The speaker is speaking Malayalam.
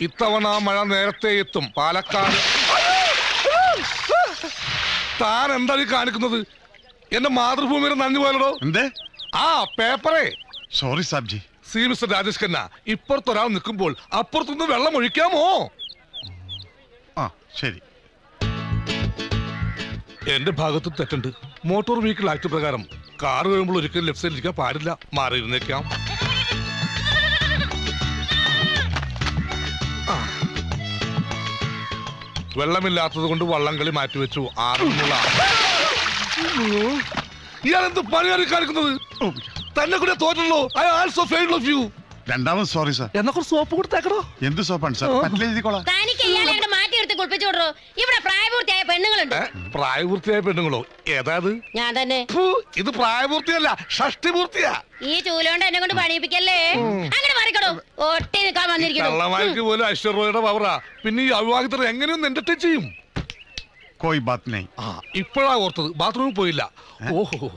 ഇത്തവണ മഴ നേരത്തെ എത്തും. പാലക്കാട്. താൻ എന്താണ് കാണിക്കുന്നത്? എന്റെ മാതൃഭൂമിയുടെ നന്ദി പോയല്ലോ. എന്തേ? ആ പേപ്പറേ. സോറി സാബ്ജി. സി മിസ്റ്റർ രാജേഷ് ഖന്ന, ഇപ്പുറത്തൊരാൾ നിൽക്കുമ്പോൾ അപ്പുറത്തുനിന്ന് വെള്ളം ഒഴിക്കാമോ? ആ ശരി. എന്റെ ഭാഗത്ത് തെറ്റുണ്ട്. മോട്ടോർ വെഹിക്കിൾ ആക്ട് പ്രകാരം കാർ കഴിയുമ്പോൾ ഒരിക്കലും ലെഫ്റ്റ് സൈഡിൽ ഇരിക്കാൻ പാടില്ല. മാറിയിരുന്നേക്കാം. വെള്ളമില്ലാത്തത് കൊണ്ട് വള്ളംകളി മാറ്റിവെച്ചു. ആറന്മുള. ഇയാളെന്ത് പണിയാണ് കാണിക്കുന്നത്? തന്നെ കൂടെ തോറ്റല്ലോ. I also failed of you. രണ്ടാമത് സോറി സാർ. എന്നാ സോപ്പ് കൊടുത്തേക്കണോ? എന്ത് സോപ്പാണ് സാർ? പറ്റിലെഴുതിക്കോളാം. ഇവിടെ പ്രായപൂർത്തിയായ പെണ്ണുങ്ങളുണ്ട്. പ്രായപൂർത്തിയായ പെണ്ണുങ്ങളോ? ഏതാത്? ഞാൻ തന്നെ. ഇത് പ്രായപൂർത്തിയല്ല, ഷഷ്ടിപൂർത്തിയാ. ഈ ചൂലോണ്ട് എന്നെ കൊണ്ട് പണിയിപ്പിക്കല്ലേ. അങ്ങനെ മാറിക്കടോ. ഒട്ടി നിൽക്കാൻ വന്നിരിക്കുന്നു. കള്ളമാർക്ക് പോലും ഐശ്വര്യയുടെ പവറാ. പിന്നെ ഈ അവിവാഹിതർ എങ്ങനെയൊന്നും എന്റർടൈൻ ചെയ്യും? കോയി ബാത് നഹീ. ഇപ്പോഴാ ഓർത്തത്. ബാത്റൂമിൽ പോയില്ല. ഓഹോ,